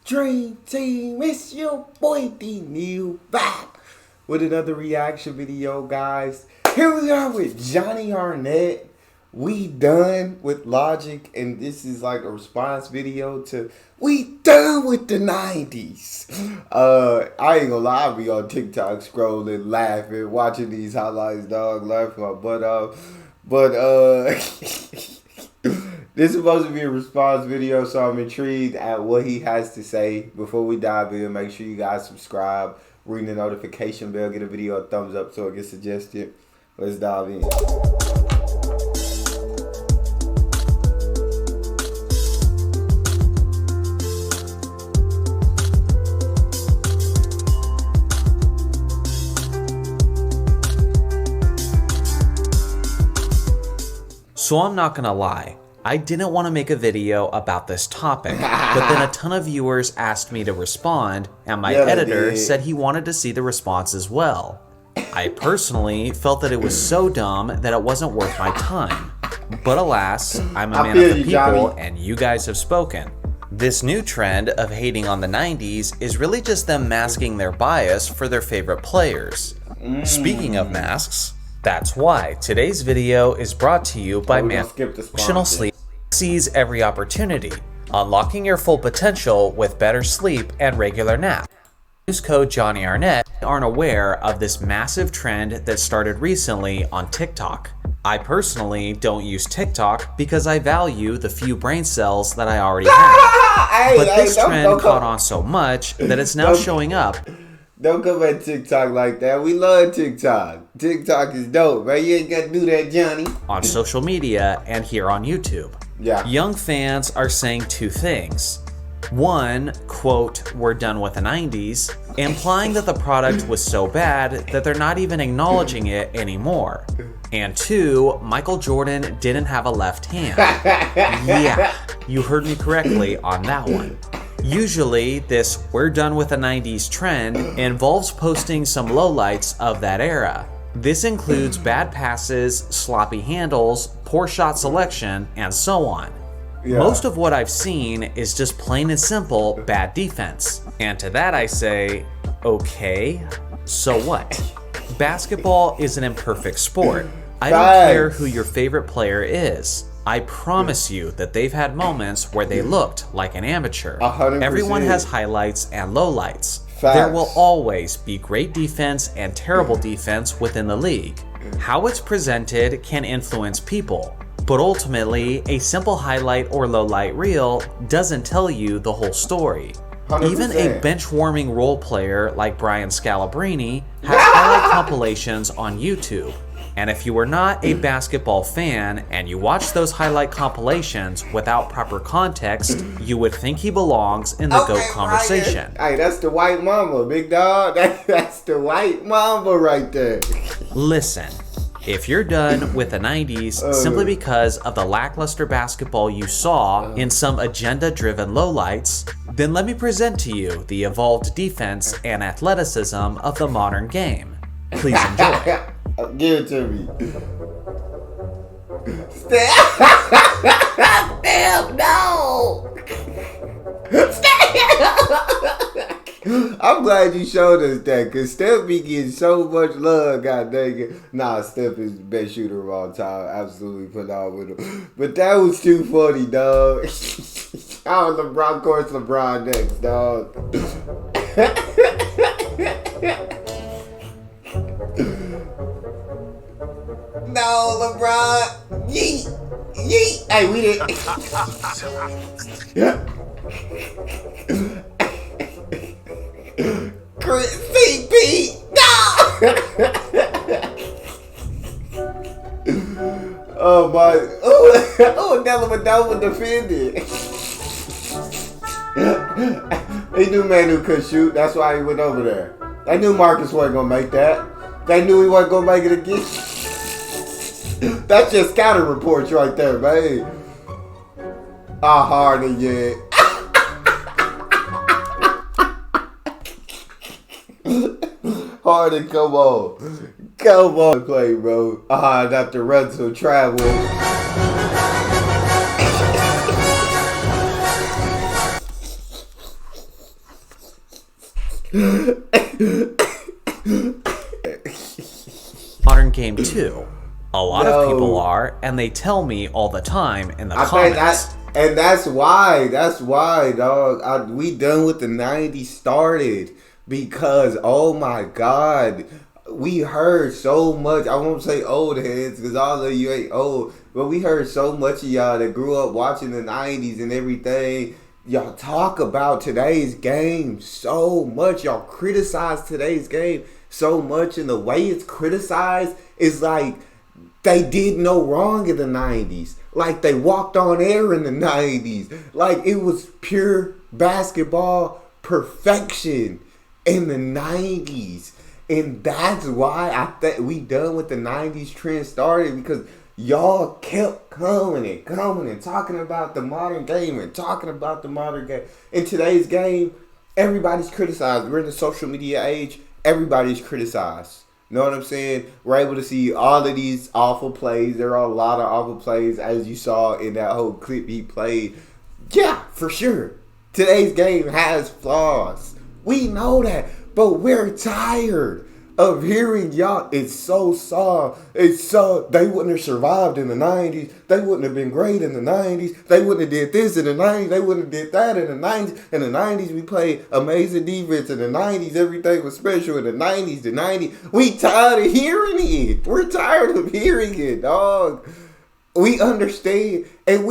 Dream Team, it's your boy Neal back with another reaction video, guys. Here we are with Johnny Arnett. We done with Logic, and this is like a response video to we done with the 90s. I ain't gonna lie, I'll be on TikTok scrolling, laughing, watching these highlights, dog, laughing my butt off. But this is supposed to be a response video, so I'm intrigued at what he has to say. Before we dive in, make sure you guys subscribe, ring the notification bell, get a video a thumbs up so it gets suggested. Let's dive in. So I'm not gonna lie, I didn't want to make a video about this topic, but then a ton of viewers asked me to respond, and my editor said he wanted to see the response as well. I personally felt that it was so dumb that it wasn't worth my time. But alas, I'm a man of the people, and you guys have spoken. This new trend of hating on the 90s is really just them masking their bias for their favorite players. Speaking of masks, that's why today's video is brought to you by Emotional Sleep. Sees every opportunity, unlocking your full potential with better sleep and regular naps. Use code Johnny Arnett aren't aware of this massive trend that started recently on TikTok. I personally don't use TikTok because I value the few brain cells that I already have. But this trend caught on so much that it's now showing up. Don't come at TikTok like that. We love TikTok. TikTok is dope, man. You ain't got to do that, Johnny. On social media and here on YouTube. Yeah. Young fans are saying two things. One, quote, we're done with the 90s, implying that the product was so bad that they're not even acknowledging it anymore. And two, Michael Jordan didn't have a left hand. Yeah, you heard me correctly on that one. Usually, this we're done with the 90s trend involves posting some lowlights of that era. This includes bad passes, sloppy handles, poor shot selection, and so on. Yeah. Most of what I've seen is just plain and simple bad defense. And to that I say, okay, so what? Basketball is an imperfect sport. I don't care who your favorite player is. I promise you that they've had moments where they looked like an amateur. 100%. Everyone has highlights and lowlights. There will always be great defense and terrible defense within the league. How it's presented can influence people, but ultimately, a simple highlight or lowlight reel doesn't tell you the whole story. 100%. Even a bench-warming role player like Brian Scalabrine has highlight compilations on YouTube. And if you are not a basketball fan and you watch those highlight compilations without proper context, you would think he belongs in the GOAT conversation. Hey, that's the white mamba, big dog. That's the white mamba right there. Listen, if you're done with the 90s simply because of the lackluster basketball you saw in some agenda-driven lowlights, then let me present to you the evolved defense and athleticism of the modern game. Please enjoy. Give it to me. Damn, no! I'm glad you showed us that, because Steph be getting so much love, god dang it. Nah, Steph is the best shooter of all time. Absolutely phenomenal. But that was too funny, dog. Oh, LeBron, of course, LeBron next, dog. No, LeBron. Yeet. Yeet. Hey, we didn't. CP. No. Oh, my. Oh, Dellavedova defended. He knew Manu could shoot. That's why he went over there. They knew Marcus wasn't going to make that. They knew he wasn't going to make it again. That's just scouting reports right there, man. Harden yet. Harden, come on. Come on, play, bro. Not the rental travel. Modern game too. A lot of people are, and they tell me all the time in the comments. And that's why, dog. We done with the 90s started because, oh my God, we heard so much. I won't say old heads because all of you ain't old, but we heard so much of y'all that grew up watching the 90s and everything. Y'all talk about today's game so much. Y'all criticize today's game so much, and the way it's criticized is like they did no wrong in the 90s. Like they walked on air in the 90s. Like it was pure basketball perfection in the 90s. And that's why I think we done with the 90s trend started, because y'all kept coming and talking about the modern game and talking about the modern game. In today's game, everybody's criticized. We're in the social media age. Everybody's criticized. You know what I'm saying? We're able to see all of these awful plays. There are a lot of awful plays, as you saw in that whole clip he played. Yeah, for sure. Today's game has flaws. We know that. But we're tired of hearing y'all. It's so soft. They wouldn't have survived in the 90s. They wouldn't have been great in the 90s. They wouldn't have did this in the 90s. They wouldn't have did that in the 90s. In the 90s, we played amazing defense. In the 90s, everything was special. In the 90s, we tired of hearing it. We're tired of hearing it, dog. We understand. And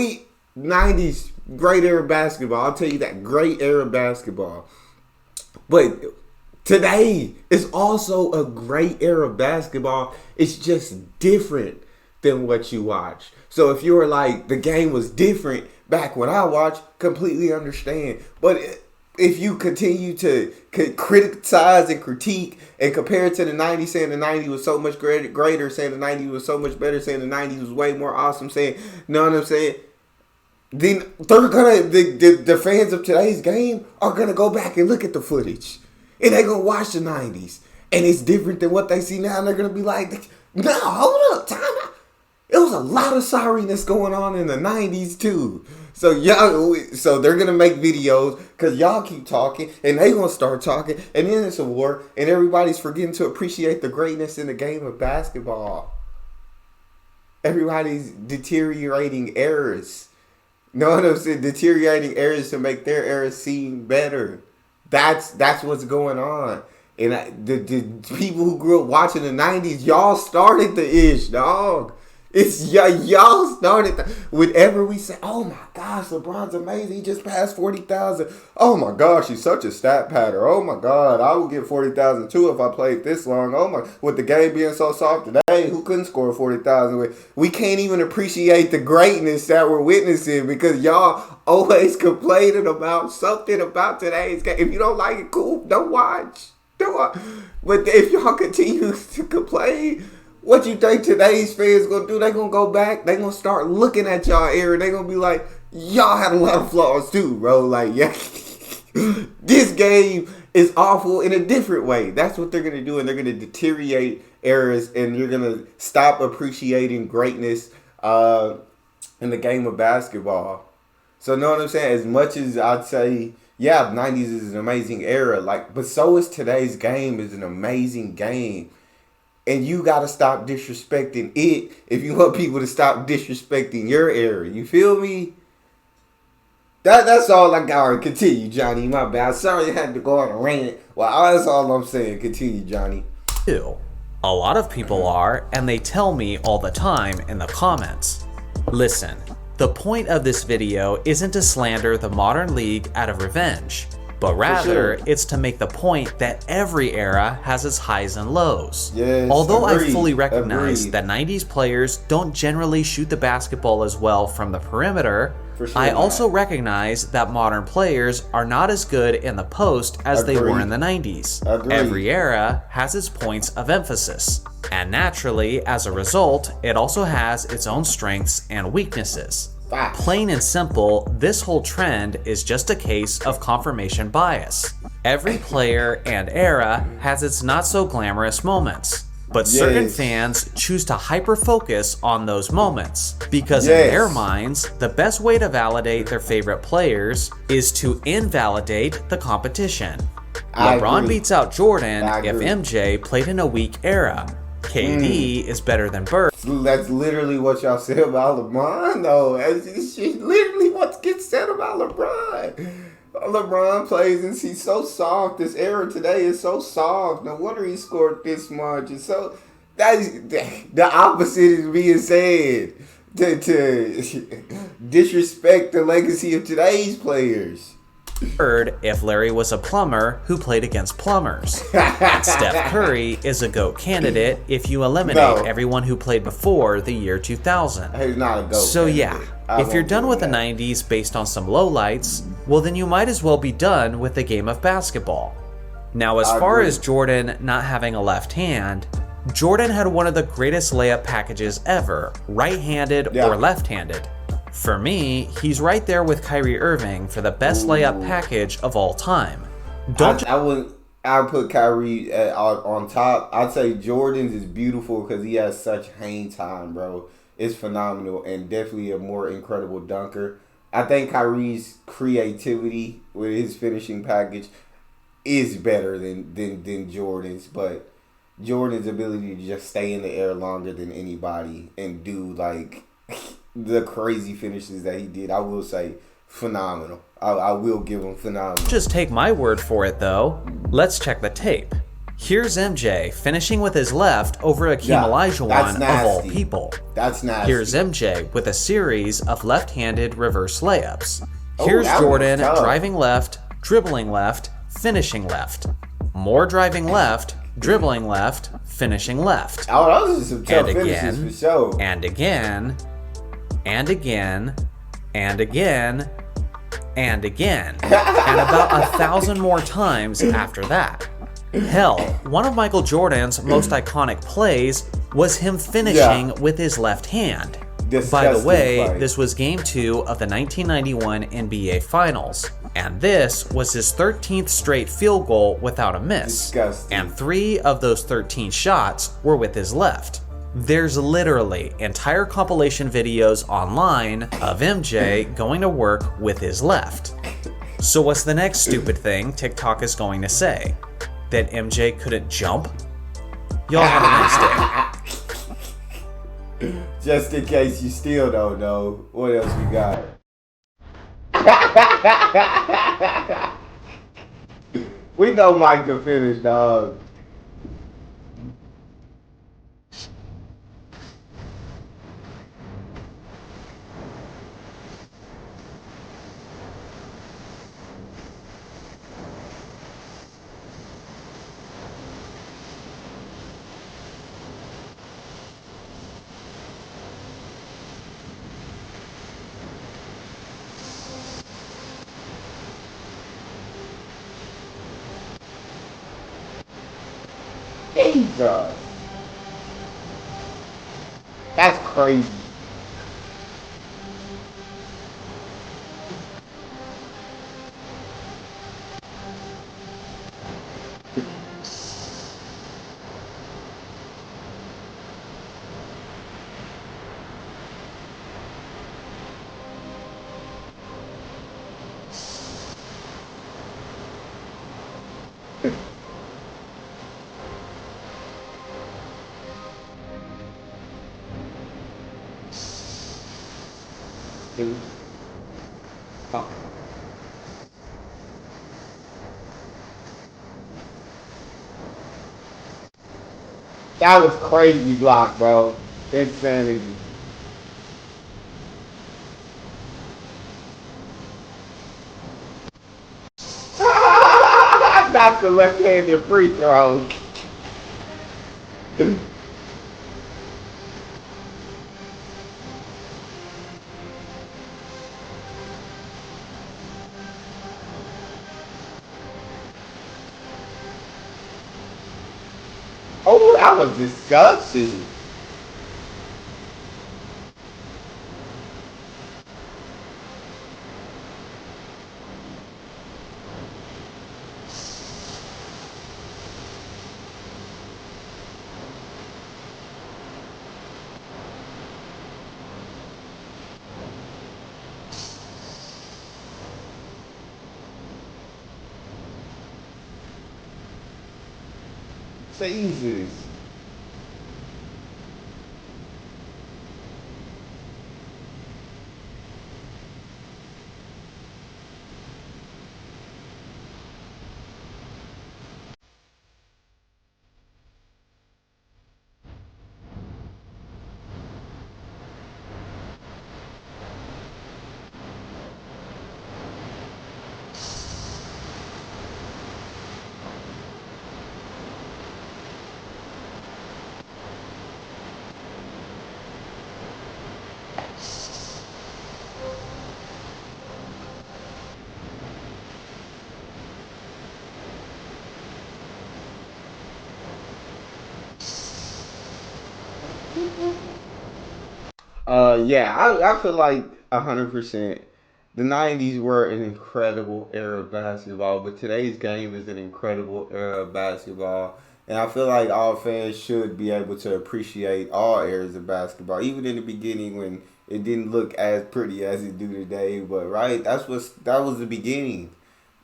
90s, great era basketball. I'll tell you that, great era basketball. But today is also a great era of basketball. It's just different than what you watch. So if you were like, the game was different back when I watched, completely understand. But if you continue to criticize and critique and compare it to the 90s, saying the 90s was so much greater, saying the 90s was so much better, saying the 90s was way more awesome, saying, you know what I'm saying? Then they're gonna, the fans of today's game are gonna go back and look at the footage. And they're going to watch the 90s. And it's different than what they see now. And they're going to be like, no, hold up, time out. It was a lot of sorriness going on in the 90s too. So they're going to make videos because y'all keep talking. And they're going to start talking. And then it's a war. And everybody's forgetting to appreciate the greatness in the game of basketball. Everybody's deteriorating errors. You know what I'm saying? Deteriorating errors to make their errors seem better. That's what's going on. And the people who grew up watching the 90s, y'all started the ish, dog. It's y'all started whenever we say, oh my gosh, LeBron's amazing. He just passed 40,000. Oh my gosh, he's such a stat pattern. Oh my God, I would get 40,000 too if I played this long. Oh my, with the game being so soft today, who couldn't score 40,000? We can't even appreciate the greatness that we're witnessing because y'all always complaining about something about today's game. If you don't like it, cool, don't watch. But if y'all continue to complain, what you think today's fans gonna do? They gonna go back. They gonna start looking at y'all era. They gonna be like, y'all had a lot of flaws too, bro. Like, yeah, this game is awful in a different way. That's what they're gonna do, and they're gonna deteriorate eras, and you're gonna stop appreciating greatness in the game of basketball. So, know what I'm saying? As much as I'd say, yeah, the 90s is an amazing era, like, but so is today's game is an amazing game. And you got to stop disrespecting it if you want people to stop disrespecting your era. You feel me? That's all I got to continue, Johnny. My bad. Sorry I had to go on a rant. Well, that's all I'm saying. Continue, Johnny. A lot of people are, and they tell me all the time in the comments. Listen, the point of this video isn't to slander the modern league out of revenge. But rather, it's to make the point that every era has its highs and lows. Yes, although I fully recognize that 90s players don't generally shoot the basketball as well from the perimeter, I also recognize that modern players are not as good in the post as they were in the 90s. Every era has its points of emphasis. And naturally, as a result, it also has its own strengths and weaknesses. Plain and simple, this whole trend is just a case of confirmation bias. Every player and era has its not so glamorous moments, but certain fans choose to hyper-focus on those moments because in their minds, the best way to validate their favorite players is to invalidate the competition. I LeBron agree. beats out Jordan I if agree. MJ played in a weak era. KD is better than Bird. That's literally what y'all said about LeBron, though. It's literally what gets said about LeBron. LeBron plays and he's so soft. This era today is so soft. No wonder he scored this much. And so that is the opposite is being said to disrespect the legacy of today's players. If Larry was a plumber who played against plumbers. And Steph Curry is a GOAT candidate if you eliminate everyone who played before the year 2000. He's not a GOAT So candidate. if you're done with the 90s based on some lowlights, well then you might as well be done with the game of basketball. Now as far as Jordan not having a left hand, Jordan had one of the greatest layup packages ever, right-handed or left-handed. For me, he's right there with Kyrie Irving for the best layup package of all time. I put Kyrie on top. I'd say Jordan's is beautiful because he has such hang time, bro. It's phenomenal and definitely a more incredible dunker. I think Kyrie's creativity with his finishing package is better than Jordan's, but Jordan's ability to just stay in the air longer than anybody and do like the crazy finishes that he did, I will say phenomenal. I will give him phenomenal. Just take my word for it though. Let's check the tape. Here's MJ finishing with his left over Akeem Olajuwon of all people. That's nasty. Here's MJ with a series of left-handed reverse layups. Here's Jordan driving left, dribbling left, finishing left. More driving left, dribbling left, finishing left. Oh, those are some tough finishes for sure. And again, and again, and again, and again, and about 1,000 more times after that. Hell, one of Michael Jordan's most iconic plays was him finishing with his left hand. By the way, this was Game 2 of the 1991 NBA Finals, and this was his 13th straight field goal without a miss. And 3 of those 13 shots were with his left. There's literally entire compilation videos online of MJ going to work with his left. So what's the next stupid thing TikTok is going to say? That MJ couldn't jump? Y'all have a nice day. Just in case you still don't know, what else we got? We know Mike can finish, dog. Jesus. That's crazy. Oh. That was crazy block, bro. Insanity. Not the left-handed free throw. Oh, that was disgusting. phases. Yeah, I feel like 100%. The 90's were an incredible era of basketball, but today's game is an incredible era of basketball. And I feel like all fans should be able to appreciate all eras of basketball, even in the beginning when it didn't look as pretty as it do today. But right, that was the beginning.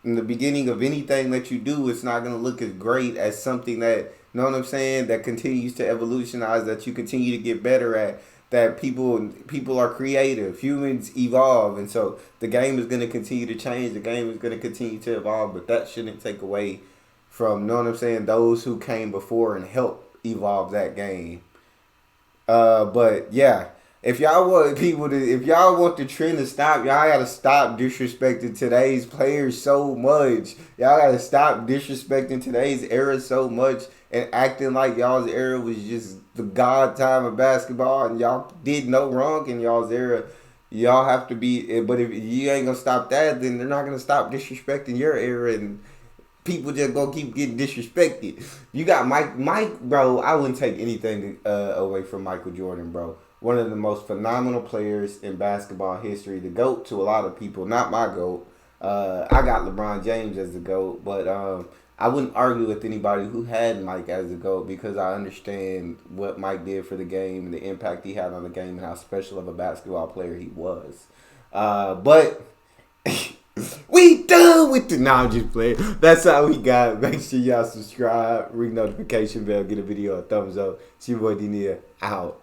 In the beginning of anything that you do, it's not gonna look as great as something that, you know what I'm saying, that continues to evolutionize, that you continue to get better at, that people are creative, humans evolve, and so the game is gonna continue to change, the game is gonna continue to evolve, but that shouldn't take away from, you know what I'm saying, those who came before and helped evolve that game. But yeah, if y'all want the trend to stop, y'all gotta stop disrespecting today's players so much. Y'all gotta stop disrespecting today's era so much and acting like y'all's era was just the god time of basketball and y'all did no wrong in y'all's era. Y'all have to be, but if you ain't gonna stop that, then they're not gonna stop disrespecting your era, and people just gonna keep getting disrespected. You got Mike, bro. I wouldn't take anything away from Michael Jordan, bro. One of the most phenomenal players in basketball history. The GOAT to a lot of people, not my GOAT. I got LeBron James as the GOAT, but I wouldn't argue with anybody who had Mike as the GOAT because I understand what Mike did for the game and the impact he had on the game and how special of a basketball player he was. But we done with the Nah, I'm just playing. That's all we got. Make sure y'all subscribe, ring notification bell, get a video a thumbs up. It's your boy D Neal out.